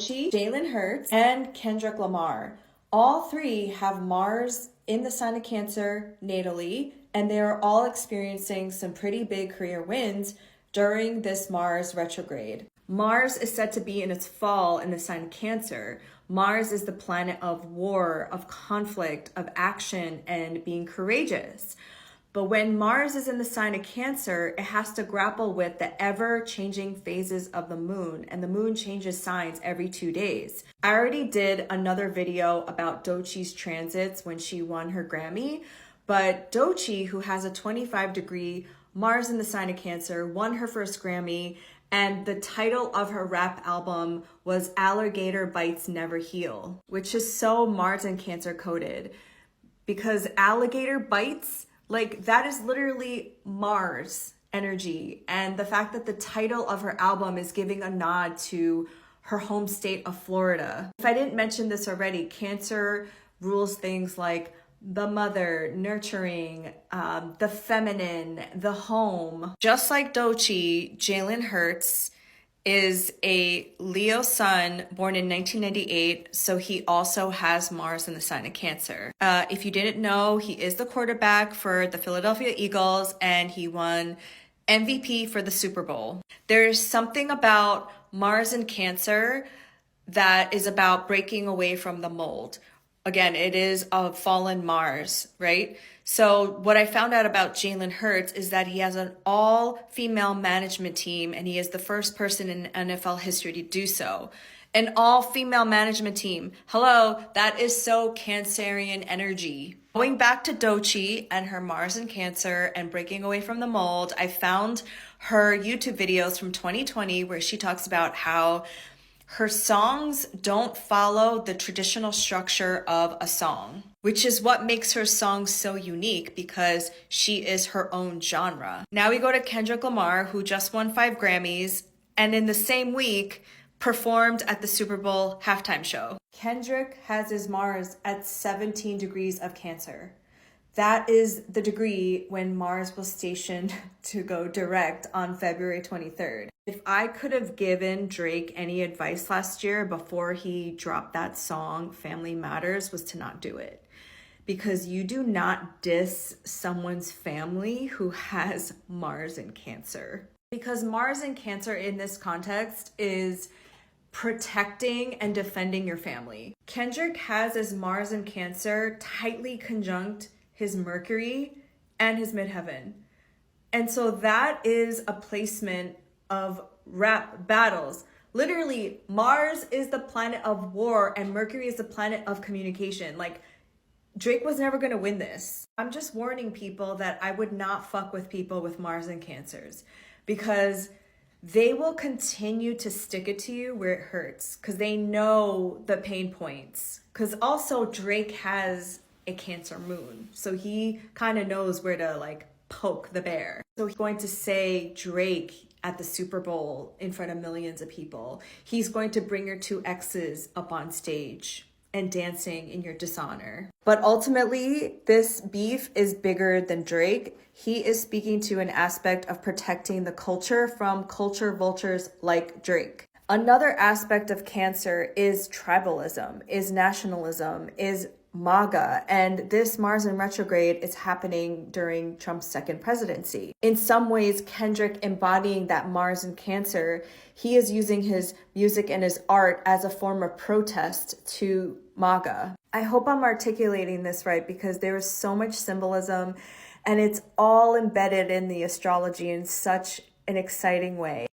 Doechii, Jalen and Kendrick Lamar. All three have Mars in the sign of Cancer natally, and they are all experiencing some pretty big career wins during this Mars retrograde. Mars is said to be in its fall in the sign of Cancer. Mars is the planet of war, of conflict, of action, and being courageous. But when Mars is in the sign of Cancer, it has to grapple with the ever-changing phases of the moon, and the moon changes signs every 2 days. I already did another video about Doechii's transits when she won her Grammy, but Doechii, who has a 25-degree Mars in the sign of Cancer, won her first Grammy, and the title of her rap album was Alligator Bites Never Heal, which is so Mars and Cancer coded, because alligator bites, like, that is literally Mars energy. And the fact that the title of her album is giving a nod to her home state of Florida. If I didn't mention this already, Cancer rules things like the mother, nurturing, the feminine, the home. Just like Doechii, Jalen is a Leo sun born in 1998, so he also has Mars in the sign of Cancer. If you didn't know, he is the quarterback for the Philadelphia Eagles, and he won MVP for the Super Bowl. There's something about Mars in Cancer that is about breaking away from the mold. Again, it is a fallen Mars, right? So what I found out about Jalen is that he has an all-female management team, and he is the first person in NFL history to do so. An all-female management team. Hello, that is so Cancerian energy. Going back to Doechii and her Mars in Cancer and breaking away from the mold, I found her YouTube videos from 2020 where she talks about how her songs don't follow the traditional structure of a song, which is what makes her songs so unique, because she is her own genre. Now we go to Kendrick Lamar, who just won 5 Grammys, and in the same week performed at the Super Bowl halftime show. Kendrick has his Mars at 17 degrees of Cancer. That is the degree when Mars was stationed to go direct on February 23rd. If I could have given Drake any advice last year before he dropped that song, Family Matters, was to not do it. Because you do not diss someone's family who has Mars in Cancer. Because Mars in Cancer in this context is protecting and defending your family. Kendrick has his Mars in Cancer tightly conjunct his Mercury and his midheaven. And so that is a placement of rap battles. Literally, Mars is the planet of war and Mercury is the planet of communication. Like, Drake was never gonna win this. I'm just warning people that I would not fuck with people with Mars and Cancers, because they will continue to stick it to you where it hurts, because they know the pain points. Because also Drake has a Cancer moon, so he kind of knows where to like poke the bear. So he's going to say Drake at the Super Bowl in front of millions of people. He's going to bring your 2 exes up on stage and dancing in your dishonor. But ultimately, this beef is bigger than Drake. He is speaking to an aspect of protecting the culture from culture vultures like Drake. Another aspect of Cancer is tribalism, is nationalism, is MAGA, and this Mars in retrograde is happening during Trump's second presidency. In some ways, Kendrick embodying that Mars in Cancer, he is using his music and his art as a form of protest to MAGA. I hope I'm articulating this right, because there is so much symbolism and it's all embedded in the astrology in such an exciting way.